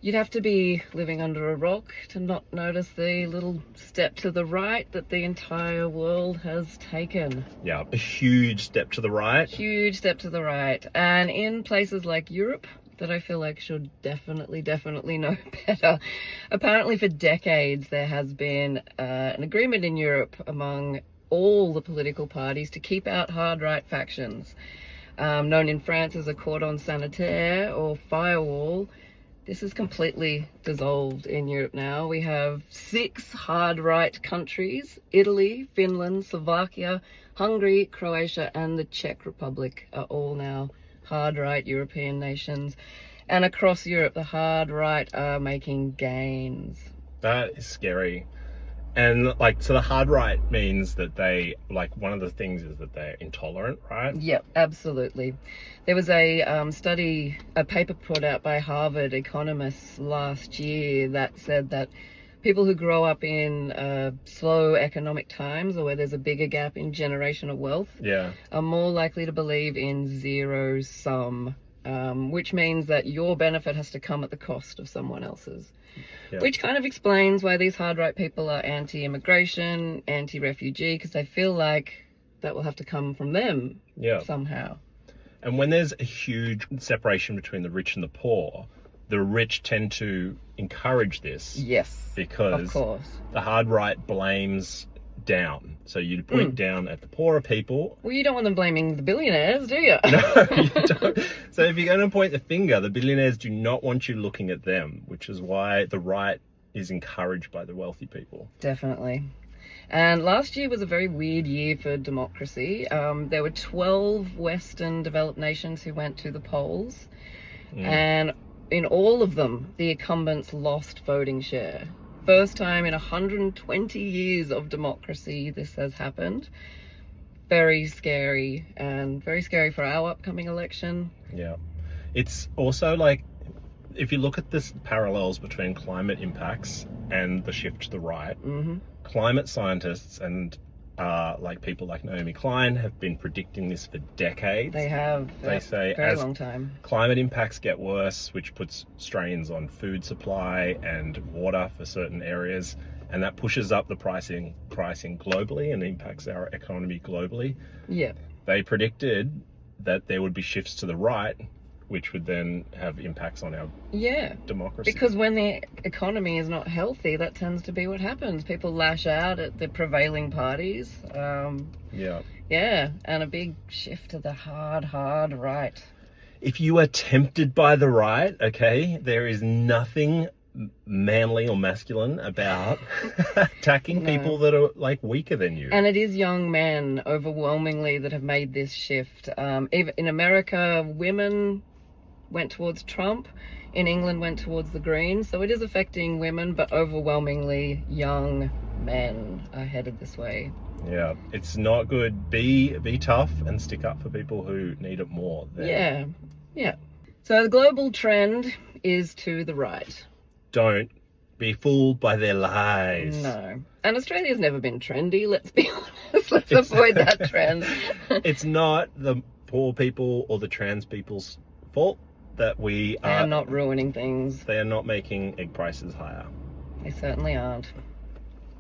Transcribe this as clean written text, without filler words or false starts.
You'd have to be living under a rock to not notice the little step to the right that the entire world has taken. Yeah, a huge step to the right. Huge step to the right. And in places like Europe, that I feel like should definitely know better. Apparently for decades there has been an agreement in Europe among all the political parties to keep out hard right factions. Known in France as a cordon sanitaire or firewall. This is completely dissolved in Europe now. We have 6 hard right countries: Italy, Finland, Slovakia, Hungary, Croatia, and the Czech Republic are all now hard right European nations. And across Europe, the hard right are making gains. That is scary. And so the hard right means that they, one of the things is that they're intolerant, right? Yep, absolutely. There was a paper put out by Harvard economists last year that said that people who grow up in slow economic times, or where there's a bigger gap in generational wealth, are more likely to believe in zero sum, which means that your benefit has to come at the cost of someone else's. Yeah. Which kind of explains why these hard right people are anti-immigration, anti-refugee, because they feel like that will have to come from them somehow. And when there's a huge separation between the rich and the poor, the rich tend to encourage this. Yes, because of course. The hard right blames down. So you point down at the poorer people. Well, you don't want them blaming the billionaires, do you? No, you don't. So if you're going to point the finger, the billionaires do not want you looking at them, which is why the right is encouraged by the wealthy people. Definitely. And last year was a very weird year for democracy. There were 12 Western developed nations who went to the polls. And in all of them, the incumbents lost voting share. First time in 120 years of democracy this has happened. Very scary, and very scary for our upcoming election. Yeah. It's also if you look at this parallels between climate impacts and the shift to the right, climate scientists and people like Naomi Klein have been predicting this for decades. They have. They say very long time. Climate impacts get worse, which puts strains on food supply and water for certain areas, and that pushes up the pricing globally and impacts our economy globally. Yeah. They predicted that there would be shifts to the right, which would then have impacts on our democracy. Because when the economy is not healthy, that tends to be what happens. People lash out at the prevailing parties. And a big shift to the hard right. If you are tempted by the right, okay, there is nothing manly or masculine about attacking people that are weaker than you. And it is young men overwhelmingly that have made this shift. Even in America, women went towards Trump. In England, went towards the Greens. So it is affecting women, but overwhelmingly young men are headed this way. Yeah, it's not good. Be tough and stick up for people who need it more. Yeah. So the global trend is to the right. Don't be fooled by their lies. No. And Australia's never been trendy, let's be honest. Let's avoid that trend. It's not the poor people or the trans people's fault that we are... They are not ruining things. They are not making egg prices higher. They certainly aren't.